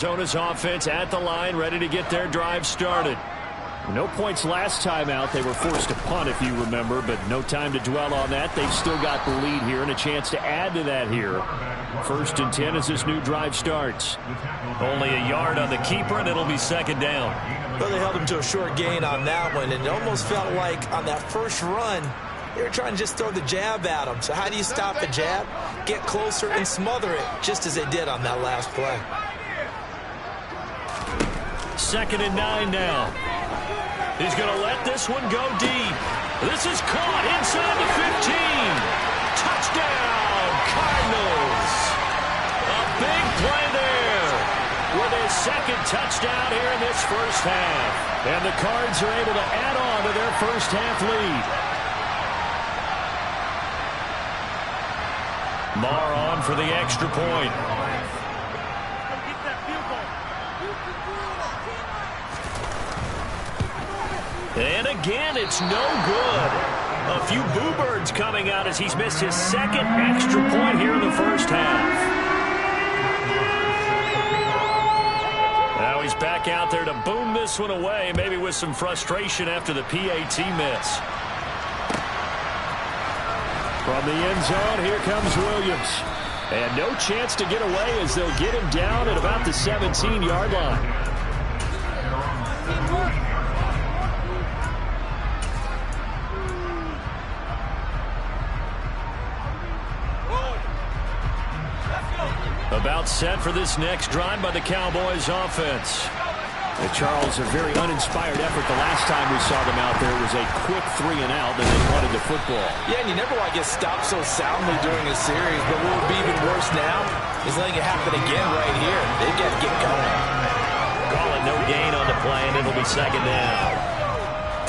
Arizona's offense at the line, ready to get their drive started. No points last time out. They were forced to punt, if you remember, but no time to dwell on that. They've still got the lead here and a chance to add to that here. 1st and 10 as this new drive starts. Only a yard on the keeper, and it'll be 2nd down. Well, they held him to a short gain on that one, and it almost felt like on that first run, they were trying to just throw the jab at him. So how do you stop a jab? Get closer and smother it, just as they did on that last play. 2nd and 9 now. He's going to let this one go deep. This is caught inside the 15. Touchdown, Cardinals. A big play there with his 2nd touchdown here in this first half. And the Cards are able to add on to their first half lead. Marr on for the extra point. And again, it's no good. A few boo birds coming out as he's missed his 2nd extra point here in the first half. Now he's back out there to boom this one away, maybe with some frustration after the PAT miss. From the end zone, here comes Williams. And no chance to get away as they'll get him down at about the 17-yard line. About set for this next drive by the Cowboys offense. Charles, a very uninspired effort the last time we saw them out there. It was a quick 3-and-out, then they punted the football. Yeah, and you never want to get stopped so soundly during a series, but what would be even worse now is letting it happen again right here. They've got to get going. Call it no gain on the play, and it'll be 2nd down.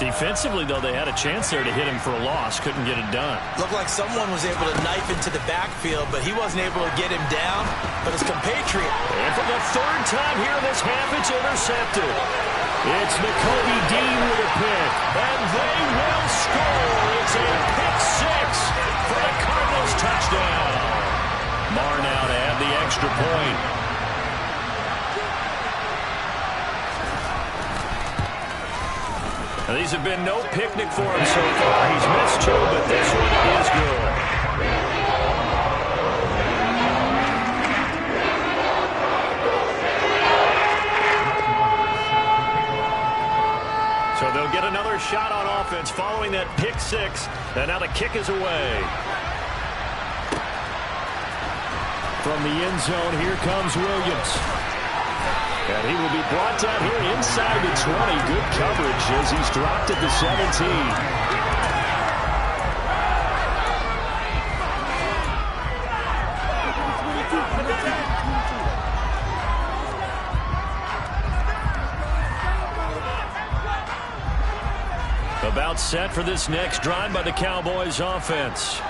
Defensively, though, they had a chance there to hit him for a loss. Couldn't get it done. Looked like someone was able to knife into the backfield, but he wasn't able to get him down. But his compatriot. And for the 3rd time here in this half, it's intercepted. It's Nakobe Dean with a pick. And they will score. It's a pick 6 for the Cardinals touchdown. Marr now to add the extra point. Now, these have been no picnic for him so far. He's missed 2, but this one is good. So they'll get another shot on offense following that pick 6. And now the kick is away. From the end zone, here comes Williams. And he will be brought down here inside the 20. Good coverage as he's dropped at the 17. About set for this next drive by the Cowboys offense.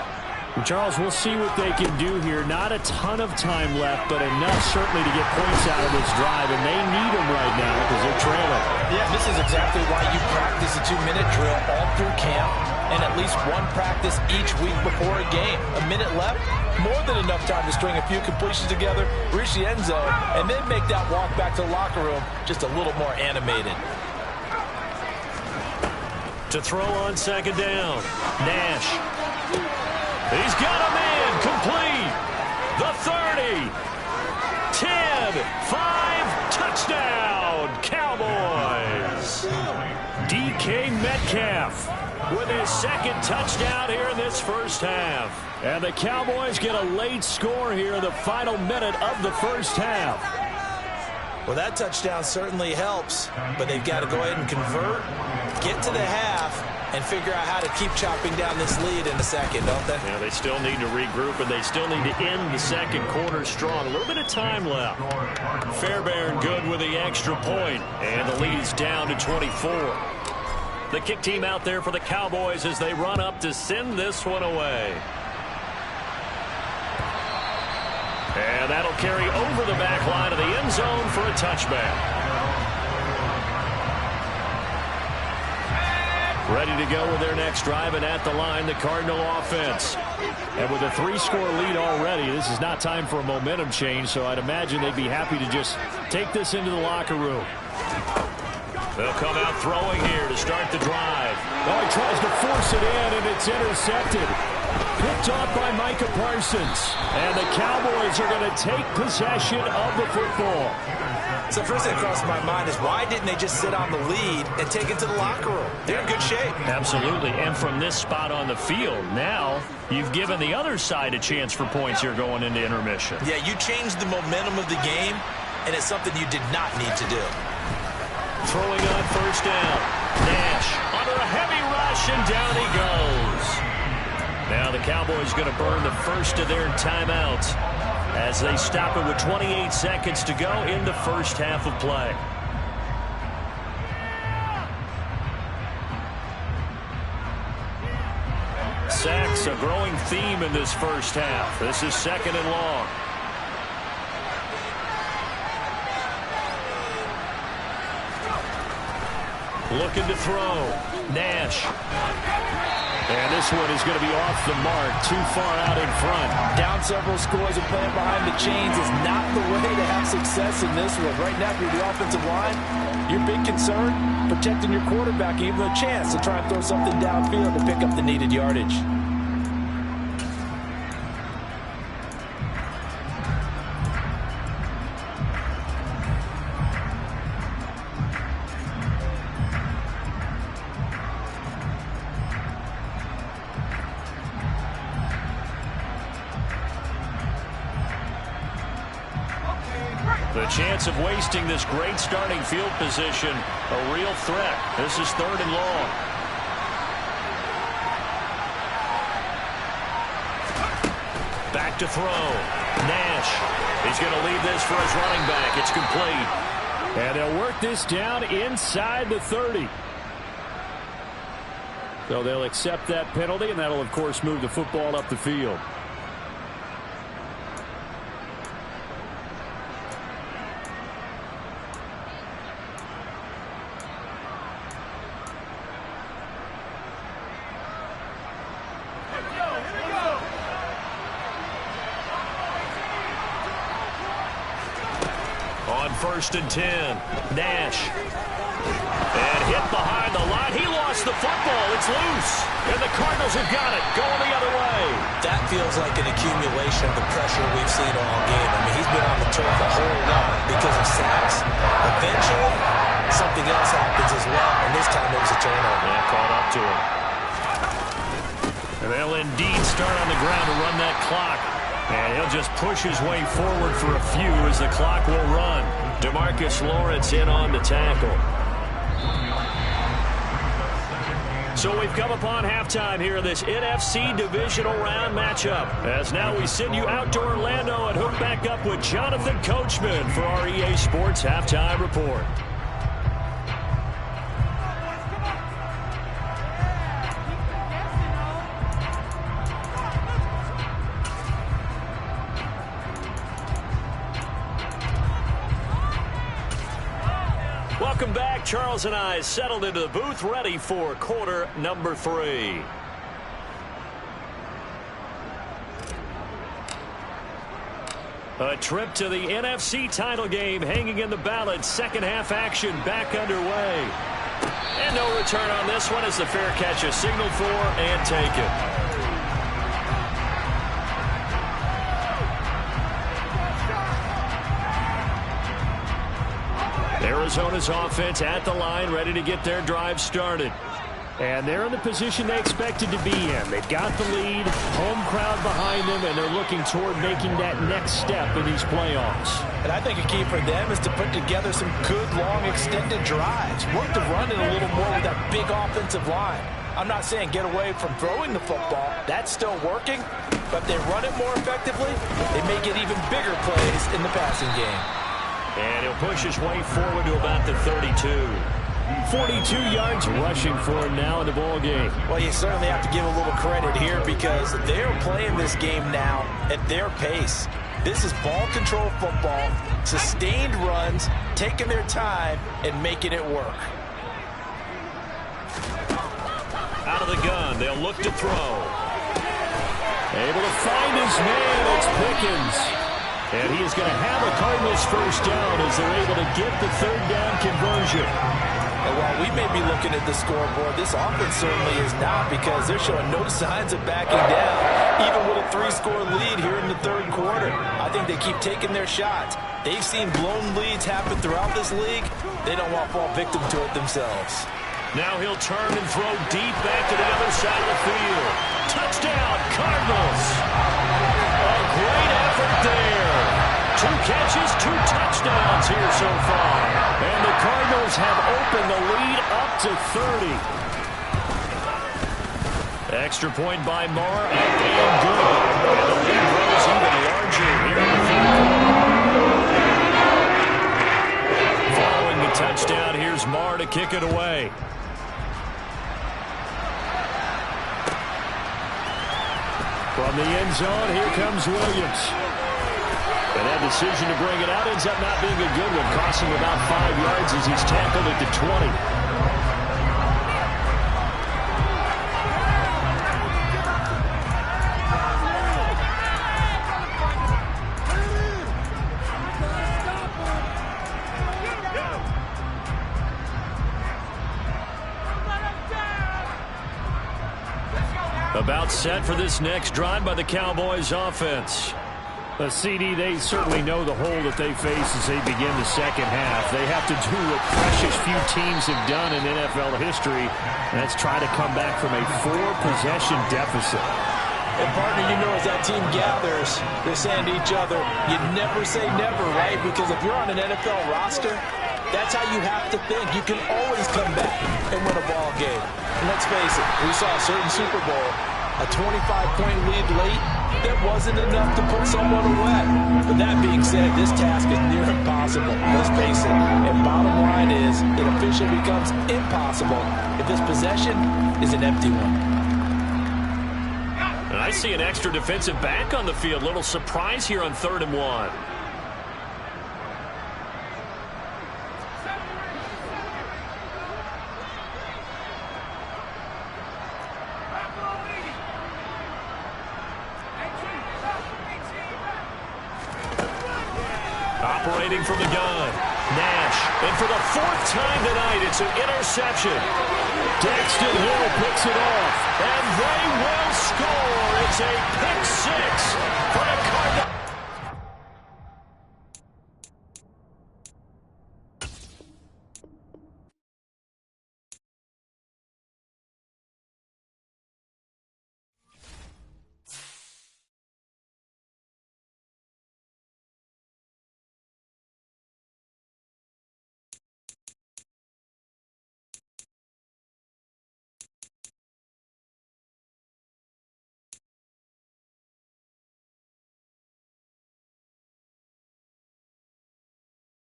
Charles, we'll see what they can do here. Not a ton of time left, but enough certainly to get points out of this drive, and they need them right now because they're trailing. Yeah, this is exactly why you practice a 2-minute drill all through camp and at least one practice each week before a game. A minute left, more than enough time to string a few completions together, reach the end zone, and then make that walk back to the locker room just a little more animated. To throw on 2nd down, Nash. He's got a man complete. The 30, 10, 5, touchdown, Cowboys. DK Metcalf with his 2nd touchdown here in this first half. And the Cowboys get a late score here in the final minute of the first half. Well, that touchdown certainly helps, but they've got to go ahead and convert, get to the half, and figure out how to keep chopping down this lead in the second, don't they? Yeah, they still need to regroup, and they still need to end the second quarter strong. A little bit of time left. Fairbairn good with the extra point, and the lead's down to 24. The kick team out there for the Cowboys as they run up to send this one away. And that'll carry over the back line of the end zone for a touchback. Ready to go with their next drive, and at the line, the Cardinal offense. And with a 3-score lead already, this is not time for a momentum change, so I'd imagine they'd be happy to just take this into the locker room. They'll come out throwing here to start the drive. Oh, he tries to force it in, and it's intercepted. Picked off by Micah Parsons. And the Cowboys are going to take possession of the football. So first thing that crossed my mind is why didn't they just sit on the lead and take it to the locker room? They're in good shape. Absolutely. And from this spot on the field, now you've given the other side a chance for points here going into intermission. Yeah, you changed the momentum of the game, and it's something you did not need to do. Throwing on first down. Nash under a heavy rush, and down he goes. Now the Cowboys going to burn the first of their timeouts as they stop it with 28 seconds to go in the first half of play. Sacks, a growing theme in this first half. This is 2nd and long. Looking to throw. Nash. And this one is going to be off the mark, too far out in front. Down several scores and playing behind the chains is not the way to have success in this one. Right now, if you're the offensive line, your big concern, protecting your quarterback, give him a chance to try and throw something downfield to pick up the needed yardage. The chance of wasting this great starting field position, a real threat. This is 3rd and long. Back to throw. Nash. He's going to leave this for his running back. It's complete. And they'll work this down inside the 30. So they'll accept that penalty, and that'll, of course, move the football up the field. On 1st and 10, Nash. And hit behind the line. He lost the football. It's loose. And the Cardinals have got it. Going the other way. That feels like an accumulation of the pressure we've seen all game. I mean, he's been on the turf a whole lot because of sacks. Eventually, something else happens as well. And this time it was a turnover. Yeah, caught up to him. And they'll indeed start on the ground to run that clock. And he'll just push his way forward for a few as the clock will run. DeMarcus Lawrence in on the tackle. So we've come upon halftime here in this NFC divisional round matchup. As now we send you out to Orlando and hook back up with Jonathan Coachman for our EA Sports Halftime Report. Welcome back. Charles and I settled into the booth, ready for quarter number 3. A trip to the NFC title game hanging in the balance. Second half action back underway. And no return on this one as the fair catch is signaled for and taken. Arizona's offense at the line, ready to get their drive started. And they're in the position they expected to be in. They've got the lead, home crowd behind them, and they're looking toward making that next step in these playoffs. And I think a key for them is to put together some good, long, extended drives. Work the run in a little more with that big offensive line. I'm not saying get away from throwing the football. That's still working. But if they run it more effectively, they may get even bigger plays in the passing game. And he'll push his way forward to about the 32. 42 yards rushing for him now in the ball game. Well, you certainly have to give a little credit here because they're playing this game now at their pace. This is ball control football, sustained runs, taking their time and making it work. out of the gun. They'll look to throw. Able to find his man. It's Pickens. And he is going to have a Cardinals first down as they're able to get the third down conversion. And while we may be looking at the scoreboard, this offense certainly is not, because they're showing no signs of backing down, even with a 3-score lead here in the third quarter. I think they keep taking their shots. They've seen blown leads happen throughout this league. They don't want to fall victim to it themselves. Now he'll turn and throw deep back to the other side of the field. Touchdown, Cardinals. A great effort there. 2 catches, 2 touchdowns here so far. And the Cardinals have opened the lead up to 30. Extra point by Moore, and good. And the lead grows even larger here in the third quarter. Following the touchdown, here's Moore to kick it away. From the end zone, here comes Williams. And that decision to bring it out ends up not being a good one, costing about 5 yards as he's tackled at the 20. About set for this next drive by the Cowboys offense. CD, they certainly know the hole that they face as they begin the second half. They have to do what precious few teams have done in NFL history, and that's try to come back from a 4-possession deficit. And, partner, you know, as that team gathers, they're saying to each other, you never say never, right? Because if you're on an NFL roster, that's how you have to think. You can always come back and win a ball game. And let's face it, we saw a certain Super Bowl, a 25-point lead late, that wasn't enough to put someone away. But that being said, this task is near impossible. Let's face it. And bottom line is, it officially becomes impossible if this possession is an empty one. And I see an extra defensive back on the field. Little surprise here on 3rd and 1. Operating from the gun, Nash. And for the 4th time tonight, it's an interception. Daxton Hill picks it off. And they will score. It's a pick 6